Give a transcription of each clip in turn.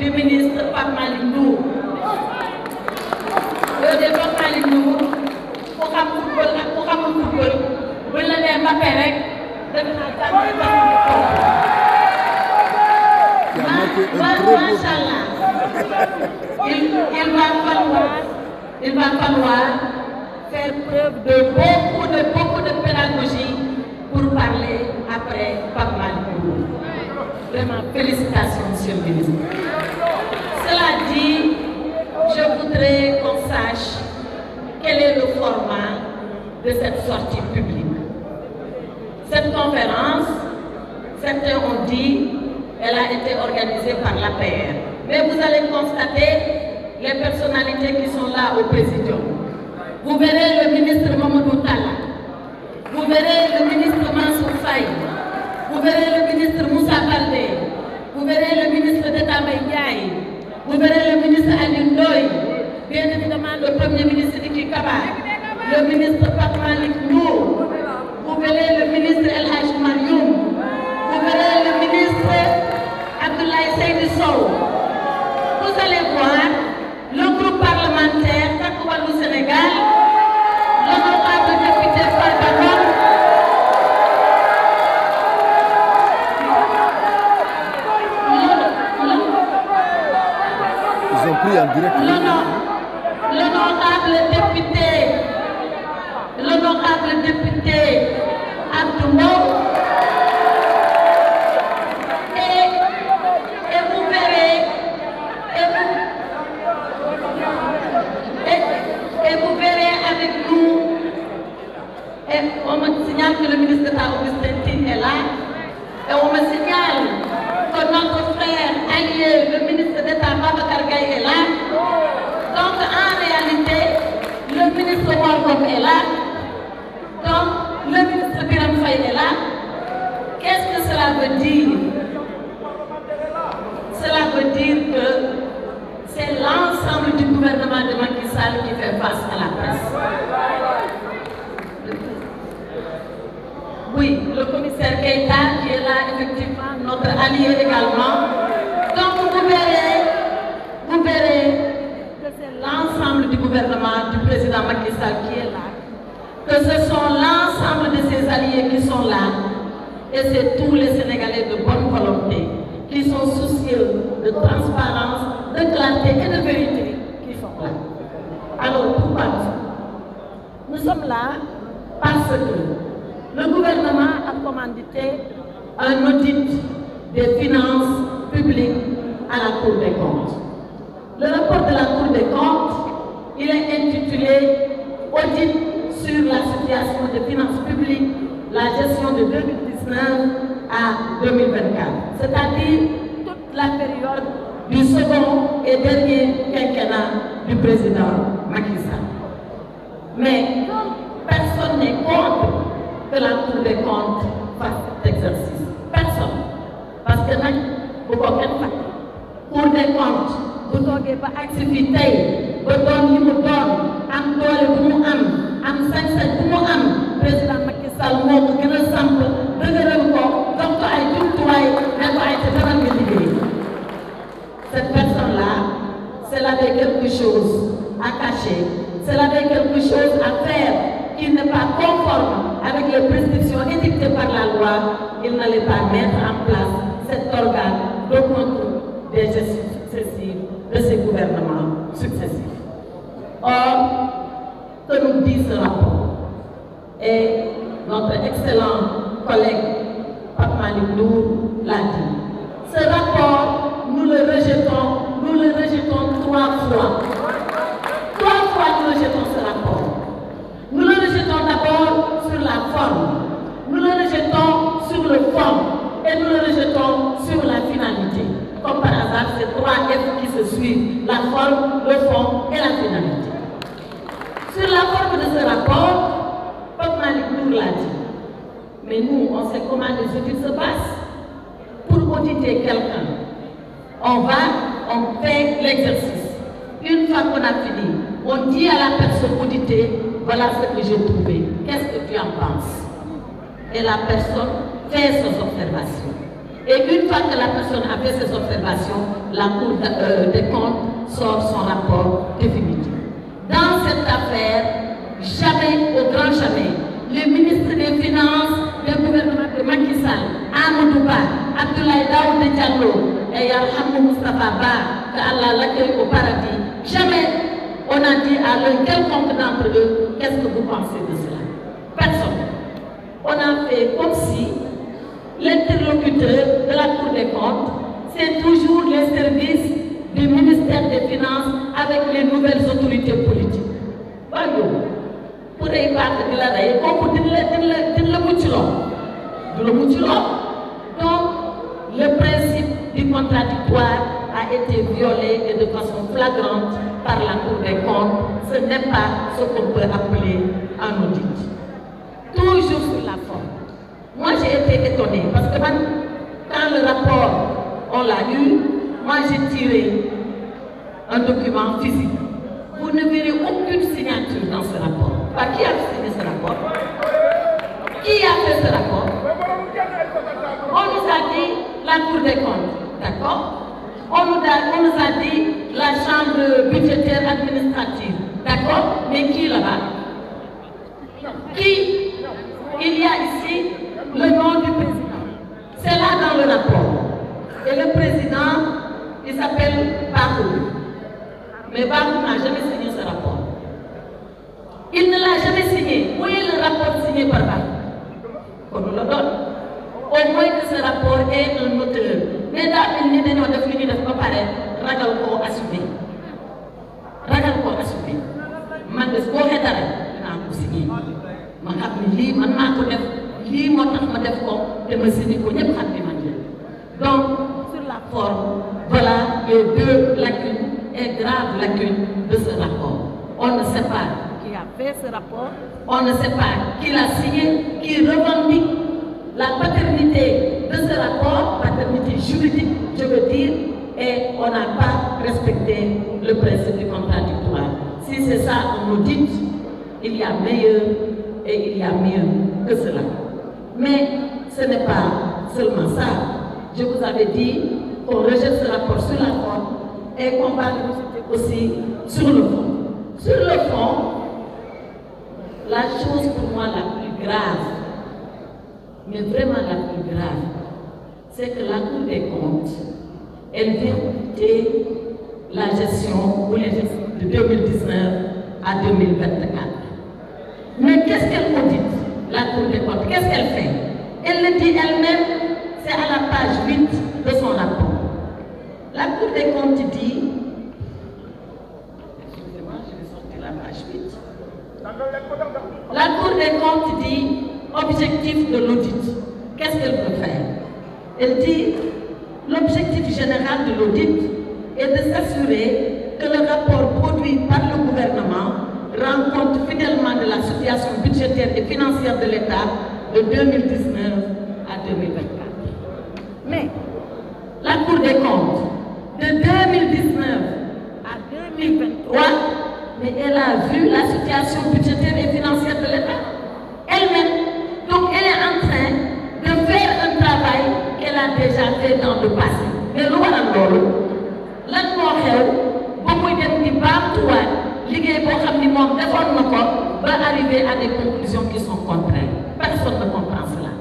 du ministre Pape Malick Ndour. Le de Pape Malick Ndour ku xam football ak ku xamul football buñ la nee Mbappé rek def naa tànn Machallah, il va falloir faire preuve de beaucoup de pédagogie pour parler après Pape Malick Ndour. Vraiment, félicitations, monsieur le ministre. Cela dit, je voudrais qu'on sache quel est le format de cette sortie publique. Cette conférence, certains ont dit, elle a été organisée par l'APR. Mais vous allez constater les personnalités qui sont là au présidium. Vous verrez le ministre Mamadou Talla, vous verrez le ministre Mansour Faye, vous verrez le ministre Moussa Baldé, vous verrez le ministre d'État Ndiaye, vous verrez le ministre Alioune Ndoye, bien évidemment le premier ministre Sidiki Kaba, le ministre Pape Malick Ndour, vous verrez le ministre El Hadj Marioum, vous verrez le ministre Abdoulaye Seydou Sow. Vous allez voir le groupe parlementaire Takku Wallu Sénégal, l'honorable député Farba Ngom, ils ont pris en direct. L'honorable député Abdou Mbow. Et vous verrez avec nous, et on me signale que le ministre d'État Augustin Tine est là, et on me signale que notre frère allié, le ministre d'État Babacar Gaye est là. Donc en réalité, le ministre Wargom est là, donc le ministre Biram Faye est là. Qu'est-ce que cela veut dire? Cela veut dire que c'est l'ensemble du gouvernement de Macky Sall qui fait face à la presse. Oui, le commissaire Keïta qui est là, effectivement, notre allié également. Donc vous verrez que c'est l'ensemble du gouvernement du président Macky Sall qui est là. Que ce sont l'ensemble de ses alliés qui sont là. Et c'est tous les Sénégalais de bonne volonté qui sont soucieux de transparence, de clarté et de vérité qui sont là. Alors pourquoi nous sommes là? Parce que le gouvernement a commandité un audit des finances publiques à la Cour des comptes. Le rapport de la Cour des comptes, il est intitulé Audit sur la situation des finances publiques, la gestion de 2019 à 2024, c'est-à-dire toute la période du second et dernier quinquennat du président Macky Sall. Mais personne n'est contre que la Cour des comptes fasse cet exercice. Personne. Parce que nag bu ko kenn fàtte. Cour des comptes bu toogee ba agsi fi tey ba doon li mu doon am doole bu mu am sañ-sañ bu mu am président Macky Sall moo ko gën a samp dëgëral ko jox ko ay jumtuwaay ne ko ay te dara nga liggéey. Cette personne-là, c'est là quelque chose à cacher, c'est là quelque chose à faire qui n'est pas conforme avec les prescriptions édictées par la loi. Il n'allait pas mettre en place cet organe de contrôle des gestions successives de ces gouvernements successifs. Or, que nous dit ce rapport? Et notre excellent collègue Pape Malick Ndour l'a dit. Ce rapport, nous le rejetons 3 fois. 3 fois nous rejetons ce rapport. Nous le rejetons d'abord sur la forme, nous le rejetons sur le fond et nous le rejetons sur la finalité. Comme par hasard, c'est 3 F qui se suivent, la forme, le fond et la finalité. Sur la forme de ce rapport, Pape Malick Ndour l'a dit. Mais nous, on sait comment les études se passent. Pour auditer quelqu'un, on fait l'exercice. Une fois qu'on a fini, on dit à la personne auditée, voilà ce que j'ai trouvé. Qu'est-ce que tu en penses? Et la personne fait ses observations. Et une fois que la personne a fait ses observations, la Cour des comptes sort son rapport définitif. Dans cette affaire, jamais, au grand jamais, le ministre des Finances du gouvernement de Macky Sall, Amadou Ba, Abdoulaye Daouda Diallo et Yarhamou Moustapha Ba, que Allah l'accueille au paradis, jamais on a dit à l'un quelconque d'entre eux, qu'est-ce que vous pensez de cela? Personne. On a fait comme si l'interlocuteur de la Cour des comptes, c'est toujours les services du ministère des Finances avec les nouvelles autorités politiques. Pour y battre de la raie, on peut dire le moutilon. Donc, le principe du contradictoire a été violé et de façon flagrante par la Cour des comptes. Ce n'est pas ce qu'on peut appeler un audit. Toujours sur la forme. Moi, j'ai été étonnée parce que quand le rapport, on l'a eu, moi j'ai tiré un document physique. Vous ne verrez aucune signature dans ce rapport. Qui a signé ce rapport? Qui a fait ce rapport? On nous a dit la Cour des comptes, d'accord? On nous a dit la Chambre budgétaire administrative, d'accord? Mais qui là-bas? Qui? Il y a ici le nom du président. C'est là dans le rapport. Et le président, il s'appelle Barou. Mais Barou n'a jamais signé ce rapport. Il ne l'a jamais signé. Où est le rapport signé par Barou? On nous le donne. Au moins que ce rapport est un auteur. Mais là, il n'y a pas de fini de préparer. Ragal ko assumé. Ragal ko assumé. Man de ce qu'on est d'arrêt, il a signé. Ma xam ni lii man maa ko def lii moo tax ma def ko te ma signé ko ñëpp xam ni man la. Donc sur la forme, voilà les deux lacunes et graves lacunes de ce rapport. On ne sait pas qui a fait ce rapport, on ne sait pas qui l'a signé, qui revendique la paternité de ce rapport, paternité juridique, je veux dire, et on n'a pas respecté le principe du contradictoire. Si c'est ça on nous dit, il y a meilleur et il y a mieux que cela. Mais ce n'est pas seulement ça. Je vous avais dit qu'on rejette ce rapport sur la forme et qu'on va le rejeter aussi sur le fond. Sur le fond, la chose pour moi la plus grave, mais vraiment la plus grave, c'est que la Cour des comptes, elle vient auditer la gestion ou les gestions de 2019 à 2024. Mais qu'est-ce qu'elle audite, la Cour des comptes? Qu'est-ce qu'elle fait? Elle le dit elle-même, c'est à la page 8 de son rapport. La Cour des comptes dit, excusez-moi, je vais sortir la page 8. La Cour des comptes dit, objectif de l'audit. Qu'est-ce qu'elle veut faire? Elle dit, l'objectif général de l'audit est de s'assurer que le rapport produit par le gouvernement rend compte fidèlement de la situation budgétaire et financière de l'État de 2019 à 2024. Mais la Cour des comptes, de 2019 à 2023, mais elle a vu la situation budgétaire et financière de l'État elle-même. Donc elle est en train de faire un travail qu'elle a déjà fait dans le passé. Mais lu waral loolu lan moo xew ba muy dem di baamtuwaat liggéey boo xam ni moom defoon na ko ba arriver à des conclusions qui sont contraires. Personne ne comprend cela.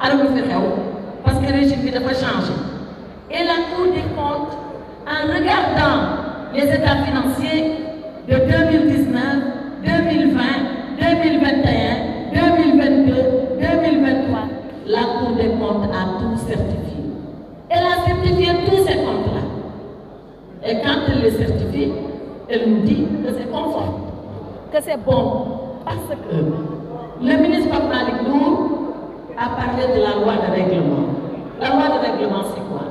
Alors lu fi xew parce que le régime bi dafa changé. Et la Cour des comptes, en regardant les états financiers de 2019, 2020, 2021, 2022, 2023, la Cour des comptes a tout certifié. Elle a certifié tous ces comptes-là. Et quand elle les certifie, elle nous dit que c'est conforme, que c'est bon. Parce que le ministre Pape Malick Ndour a parlé de la loi de règlement. La loi de règlement, c'est quoi?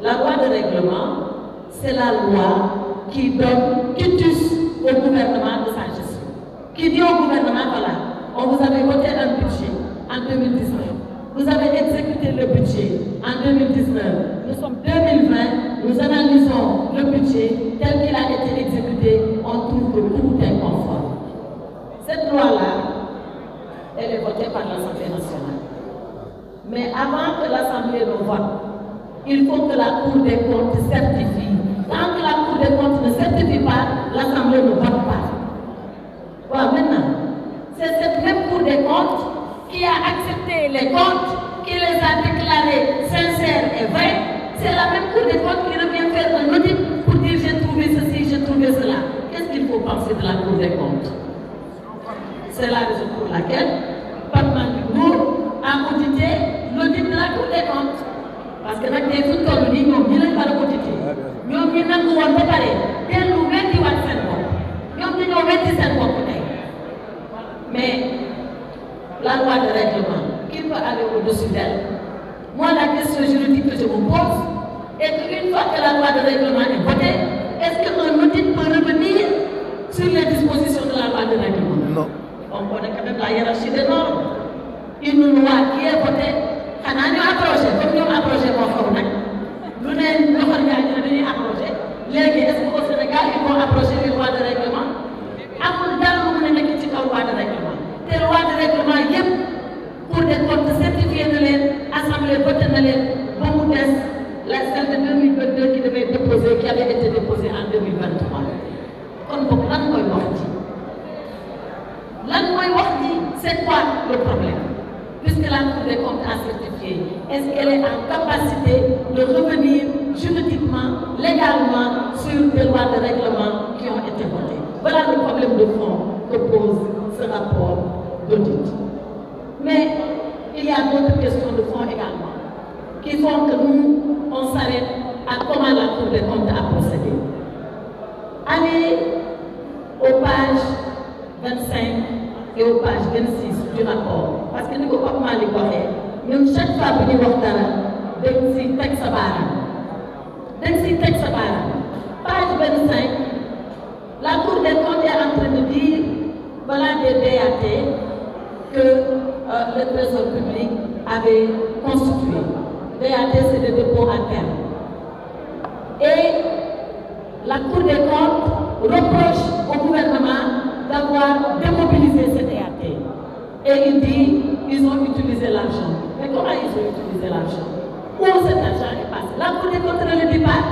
La loi de règlement, c'est la loi qui donne quitus au gouvernement de sa gestion. Qui dit au gouvernement, voilà, on vous avait voté un budget en 2019. Vous avez exécuté le budget en 2019. Nous sommes 2020, nous analysons le budget tel qu'il a été exécuté, on trouve que tout est conforme. Cette loi-là, elle est votée par l'Assemblée nationale. Mais avant que l'Assemblée ne vote, vote. Il faut que la Cour des comptes certifie. Tant que la Cour des comptes ne certifie pas, l'Assemblée ne vote pas. Voilà, maintenant, c'est cette même Cour des comptes qui a accepté les comptes, qui les a déclarés sincères et vrais. C'est la même Cour des comptes qui revient faire un audit pour dire j'ai trouvé ceci, j'ai trouvé cela. Qu'est-ce qu'il faut penser de la Cour des comptes? C'est la raison pour laquelle Pape Malick a audité l'audit de la Cour des comptes. Parce que nag tey fu ñu toll nii ñoom ñi lañ war a audité ñoom ñi nangu woon ba pare dellu weddiwaat seen bopp ñoom ñu ñoo weddi seen bopp tey mais la loi de règlement qui peut aller au-dessus d'elle. Moi la question juridique que je me pose est qu'une fois que la loi de règlement est votée, est-ce qu'un audit peut revenir sur les dispositions de la loi de règlement? Non. On connaît quand même la hiérarchie des normes. Une loi qui est votée, xanaa ñu approché comme ñoom approché moo xaw nag lu ne ñoxor ngaa ñu ne dañuy approché léegi est-ce que au Sénégal ils vont approcher une loi de règlement amul dara lu mun a nekk ci kaw loi de règlement te loi de règlement yëpp Cour des comptes certifié na leen assemblée voté na leen ba mu des la celle de 2022 qui devait déposer qui avait été déposée en 2023 kon boog lan mooy wax ji lan mooy wax ji c'est quoi le problème? Puisque la Cour des comptes a certifié, est-ce qu'elle est en capacité de revenir juridiquement, légalement sur des lois de règlement qui ont été votées? Voilà le problème de fond que pose ce rapport d'audit. Mais il y a d'autres questions de fond également qui font que nous, on s'arrête à comment la Cour des comptes a procédé. Allez aux pages 25 et aux pages 26 du rapport. Parce que nous ne pouvons pas mal nous chaque fois que nous avons un texte page 25, la Cour des comptes est en train de dire, voilà des DAT que le Trésor public avait constitué. DAT, c'est des dépôts à terme. Et la Cour des comptes reproche au gouvernement d'avoir démobilisé ces DAT. Et il dit ils ont utilisé l'argent. Mais comment ils ont utilisé l'argent? Où cet argent est passé? La Cour des comptes ne le dit pas.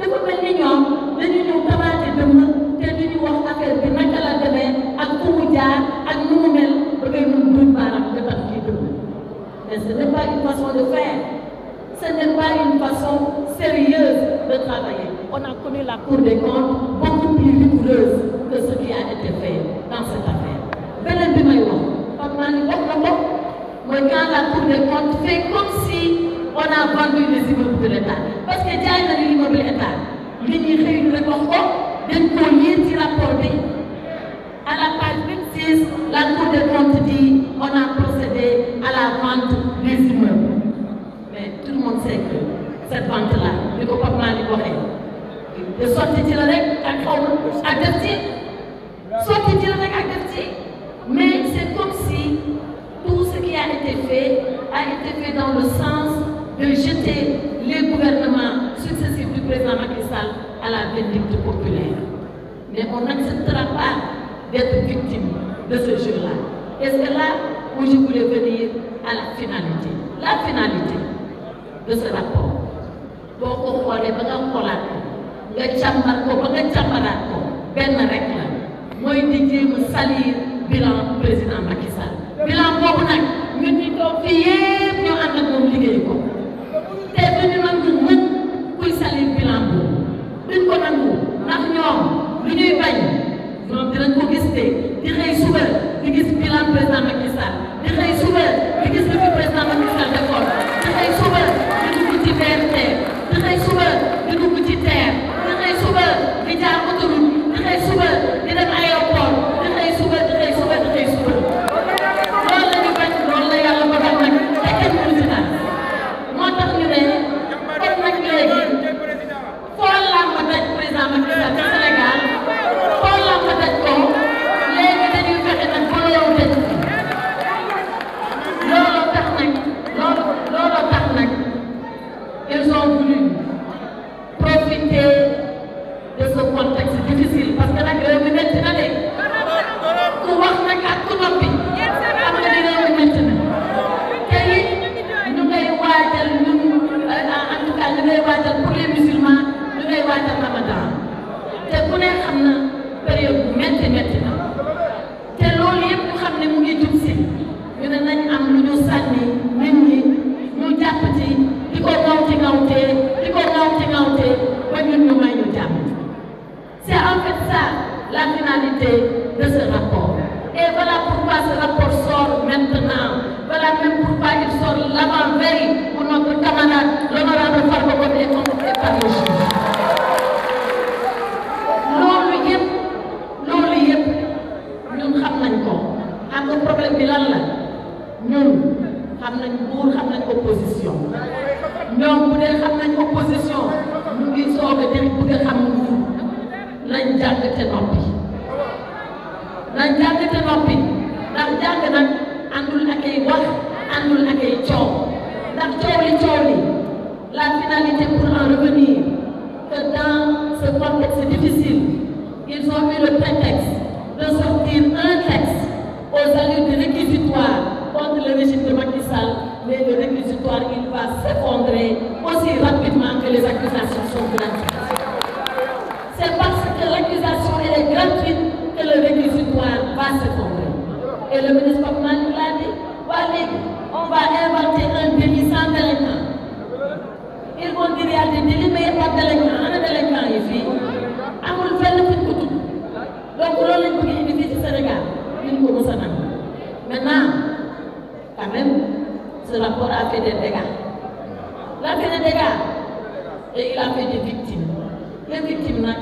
dafa mel ni ñoom dañu ñëw tamaate dëmm te duñu wax affaire bi naka la demee ak fu mu jaar ak nu mu mel ba ngay mun duñ baaraam nga tax kii dëmm. Mais ce n'est pas une façon de faire. Ce n'est pas une façon sérieuse de travailler. On a connu la Cour des comptes beaucoup plus rigoureuse que ce qui a été fait dans cette affaire. Beneen bi may wax Pape Malick wax na ko mooy quand la Cour des comptes fait comme si on a vendu les immeubles de l'État. Parce que jaay nañu immeuble État nit ñi xëy na rek wax ko dañ koo lire ci rapport bi à la page 26 la Cour des comptes dit on a procédé à la vente des immeubles. Mais tout le monde sait que cette vente-là ni ko Pape Malick waxee de sotti ci la rek ak xaw ak def ci sotti ci la rek ak def ci mais c'est comme si tout ce qui a été fait dans le sens de jeter les gouvernements successifs du président Macky Sall à la vindicte populaire. Mais on n'acceptera pas d'être victime de ce jeu-là. Et c'est là où je voulais venir à la finalité. La finalité de ce rapport. boo ko xoolee ba nga xoolaat ko nga càmbar ko ba nga càmbaraat ko benn rek la mooy di jéem a salir bilan président Macky Sall. Bilan boobu nag ñun ñi toog fii yépp ñoo ànd ak moom liggéey ko te duñu nangu mukk kuy salir bilan boobu duñ ko nangu ndax ñoom lu ñuy bañ ñoom dinañ ko gis te di xëy suba di gis bilan président Macky Sall di xëy suba di gis li fi président Macky Sall defoon di xëy suba di dugg ci BRT di xëy suba di dugg ci TER di xëy suba di jaar autoroute di xëy suba di dem aéroport di xëy suba di xëy suba di xëy suba loolu la ñu bañ loolu la yàlla ko def nag te kenn mënu ci dara moo tax ñu ne kon nag léegi foo làmb daj président Macky Sall ci Sénégal foo làmb daj ko léegi dañuy fexe nag ba loolu daj looloo tax nag ils ont voulu profiter de ce contexte difficile parce que nag réew mi métti na de ku wax nag ak ku noppi xam nga ni réew mi métti na te it ñu ngay waajal ñun ñu ngay waajal pour les musulmans ñu ngay waajal Ramadan te ku ne xam na période bu métti métti na te loolu yëpp ñu xam ne mu ngi jub si ñu ne nañ am lu ñu sànni nit ñi ñu jàpp ci di ko ŋawti ŋawtee ba ñun ñu may ñu jàpp. C'est en fait ça la finalité de ce rapport. Et voilà pourquoi ce rapport sort maintenant. Voilà même pourquoi il sort l'avant-veille pour notre camarade, l'honorable Farba Ngom est convoqué par le juge. loolu yëpp ñun xam nañ ko xam nga problème bi lan la ñun xam nañ buur xam nañ opposition ñoom bu dee xam nañ opposition ñu ngi soog a dem bëgg a xam nguur nañ jàng te noppi ndax jàng nag àndul ak ay wax àndul ak ay coow ndax coow li la finalité pour en revenir que dans ce contexte difficile ils ont eu le prétexte de sortir un texte aux allures de réquisitoire contre le régime de Macky Sall, mais le réquisitoire il va s'effondrer aussi rapidement que les accusations sont gratuites. C'est parce que l'accusation est gratuite que le réquisitoire va s'effondrer. Et le ministre Pape Malick l'a dit, on va inventer un délit sans délinquant. Ils vont dire qu'il y a des délits, mais il n'y a pas de délinquant. On a des délinquants ici. Amul fenn fi ñu ko tudd. Donc loolu lañ bëgg indi fii ci Sénégal ñu ko mos a nangu. Maintenant, quand même, ce rapport a fait des dégâts. Il a fait des dégâts et il a fait des victimes. Les victimes nag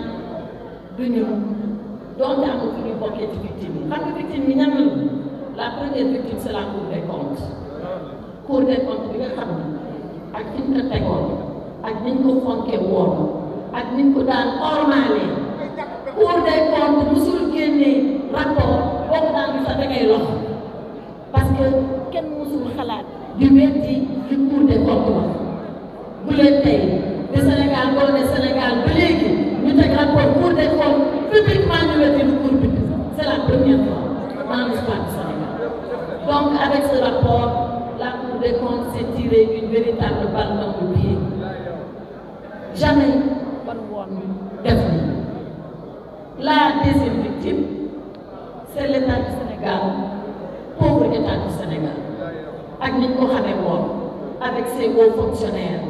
du ñu donc amul fu ñu bokkee ci victime yi. Xam nga victime yi ñan la première victime c'est la Cour des comptes. Cour des comptes bi nga xam ne ak fi ñu ko tegoon ak ni ñu ko fonkee woon ak ni ñu ko daan ormalee. Cour des comptes musul génnee rapport boobu daan bi sax da ngay lox parce que kenn musul xalaat di weddi li Cour des comptes wax bu leen tey de Sénégal boo ne Sénégal ba léegi ñu teg rapport Cour des comptes publiquement ñu weddi lu Cour bi c'est la première fois dans l'histoire du Sénégal. Donc avec ce rapport la Cour des comptes s'est tiré une véritable balle dans le pied. Jamais ban woon def ni. La deuxième victime, c'est l'État du Sénégal, pauvre État du Sénégal, avec ses hauts fonctionnaires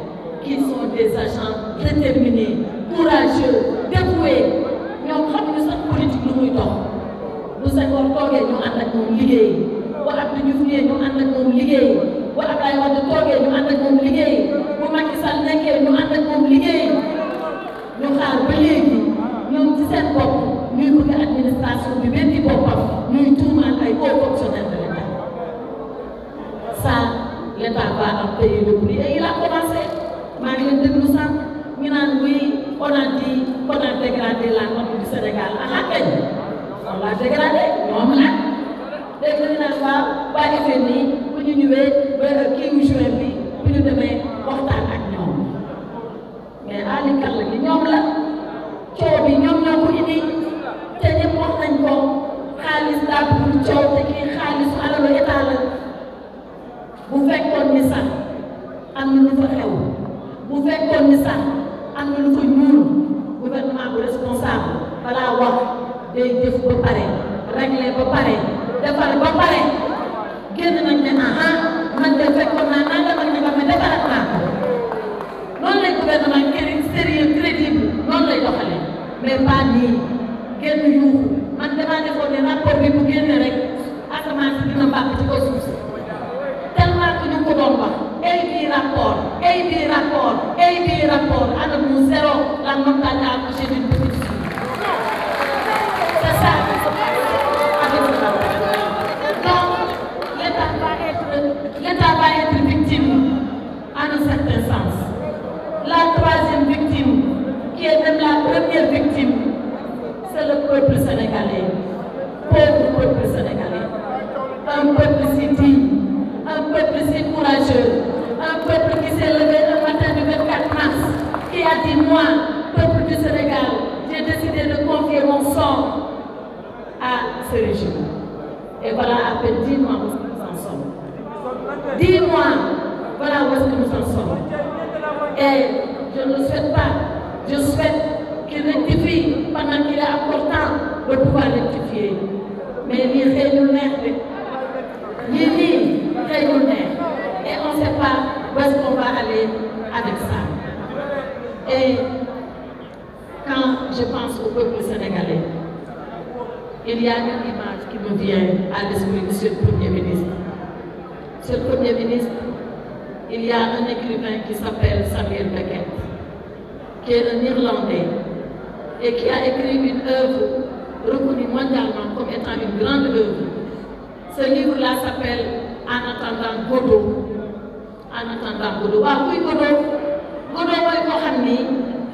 qui sont des agents déterminés, courageux, dévoués. Ñoom xamuñu sax politique lu muy dox bu Senghor toogee ñu ànd ak moom liggéey bu Abdou Diouf ñu ànd ak moom liggéey bu Abdoulaye Wade toogee ñu ànd ak moom liggéey bu Macky Sall nekkee ñu ànd ak moom liggéey ñu xaar ba léegi ñoom ci seen bopp ñuy bëgg administration bi benn boppam ñuy tuumaal ay hauts fonctionnaires de l'État. Ça, l'État va en payer le prix et il a commencé. maa ngi leen déglu sax ñu naan oui on a dit qu'on a dégradé la note du Sénégal ah kañ on l'a dégradé ñoom la léegi ñu naan waa FMI bu ñu ñëwee ba kii juin bi bu ñu demee waxtaan ak ñoom mais Ali Kalla gi ñoom la coow bi ñoom ñoo ko indi te ñëpp wax nañ ko xaalis daa bëgg coow te kii xaalisu alalu état la bu fekkoon ni sax am na lu fa xew bu fekkoon ni sax am na lu fa ñuul gouvernement bu responsable balaa wax day def ba pare réglé ba pare defar ba pare génn nañ ne man de fekkoon naa nangam ak nangam mais defaraat naa ko noonu lay gouvernement sérieux crédible noonu lay doxalee mais pas nii génn yuuxu man damaa defoon ne rapport bi bu génne rek asamaan si dina mbàkk ci kaw suuf si tellement que ñu ko doon wax ay bii rapport ana mu zéro la montagne a accouché d'une petite fille. C'est ça avec ce rapport. Donc l'État va être victime en un certain sens. La troisième victime, qui est même la première victime, c'est le peuple sénégalais, pauvre peuple sénégalais, un peuple si digne, un peuple si courageux, un peuple qui s'est levé le matin du 24 mars, qui a dit moi, peuple du Sénégal, j'ai décidé de confier mon sort à ce régime. Et voilà à peine 10 mois où nous en sommes. 10 mois, voilà où est-ce que nous en sommes. Et de pouvoir rectifier mais lii xëyul neex de lii xëyul neex et on ne sait pas où est-ce qu'on va aller avec ça. Et quand je pense au peuple sénégalais, il y a une image qui me vient à l'esprit, Monsieur le Premier ministre. Monsieur le Premier ministre, il y a un écrivain qui s'appelle Samuel Beckett, qui est un Irlandais et qui a écrit une œuvre reconnue mondialement comme étant une grande œuvre. Ce livre-là s'appelle En attendant Godot. En attendant Godot. waaw kuy Godot mooy koo xam ni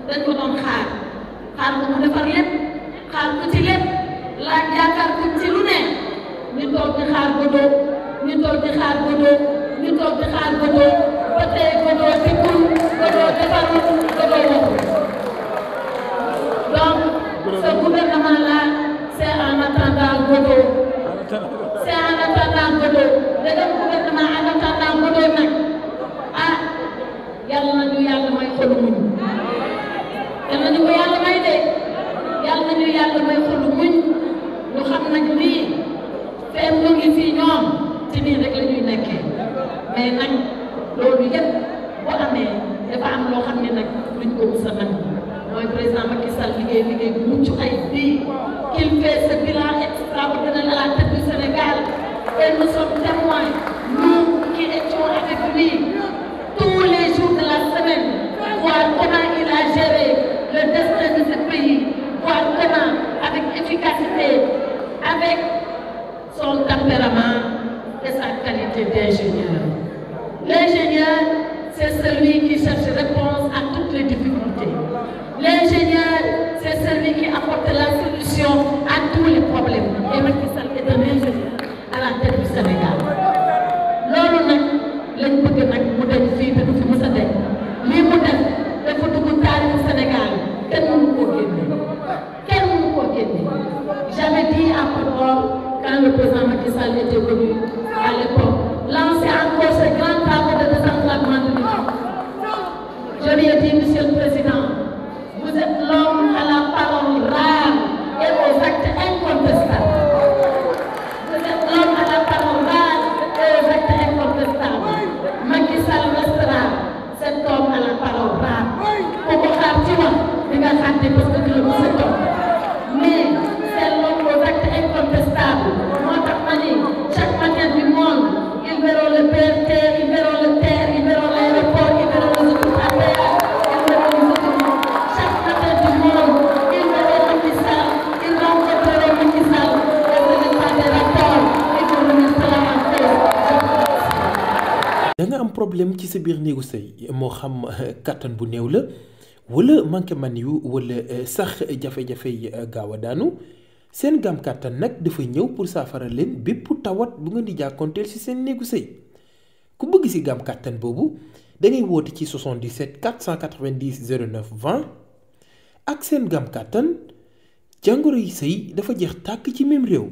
dañ ko doon xaar ko mu defar lépp xaar ko ci lépp laaj yaakaar ko ci lu ne ñu toog di xaar Godot ñu toog di xaar Godot ñu toog di xaar Godot ba tey Godot dikkul Godot defarul Godot waxul. Donc ce gouvernement-là c'est en attendant Godot. C'est en attendant Godot. Le gouvernement en attendant Godot nag yàlla na ñu yàlla may xolu muñ. yàlla na ñu ko yàlla may de yàlla na ñu yàlla may xolu muñ ñu xam nag lii feem mu ngi fii ñoom ci nii rek la ñuy nekkee mais nag loolu yëpp bu amee dafa am loo xam ne nag luñ ko mus a nangu mooy président Macky Sall liggéey bu mucc ay bii qu'il fait ce bilan extraordinaire à la tête du Sénégal et nous sommes témoins nous qui étions avec lui tous les jours de la semaine, voir comment il a géré le destin de ce pays, voir comment, avec efficacité, avec son tempérament et sa qualité d'ingénieur. L'ingénieur, c'est celui qui cherche réponse à toutes les difficultés. L'ingénieur, c'est celui qui apporte la solution à tous les problèmes. Et Macky Sall est un ingénieur à la tête du Sénégal. Loolu nag lañ bëgg nag mu dem fii te du fi mës a dem lii mu def dafa dugg taarixu Sénégal kenn mënu koo génne j'avais dit à Podor quand le président Macky Sall était venu à l'époque lancer encore ces grands travaux de désenclavement de l'État. Je lui ai dit, Monsieur le Président, vous êtes l'homme à la parole rare et aux actes incontestables. Vous êtes l'homme à la parole rare et aux actes incontestables. Macky Sall restera cet homme à la parole rare. Pour ko xaar ci wax di nga xàtte parce que le monsieur Tom. Mais c'est l'homme aux actes incontestables. Moo tax ma ni chaque matin du monde, ils verront le BRT, ils verront le TER, ils verront l'aéroport, ils verront les autoroutes à péage, ils verront les autoroutes. Chaque matin du monde, ils verront Macky Sall, ils rencontreront Macky Sall. Et ce n'est pas des rapports, ils vont remettre cela en cause. da nga am problème ci sa biir néegu sëy moo xam kattan bu néew la wala manqué man yu wala sax jafe-jafe yi gaaw a daanu seen gam kattan nag dafa ñëw pour saafara leen bépp tawat bu nga di jàkkoonteel ci seen néegu sëy ku bëgg ci gam kattan boobu da ngay woote ci 77 490 09 20 ak seen gam kattan jàngoro yi sëy dafa jeex tàkk ci même réew.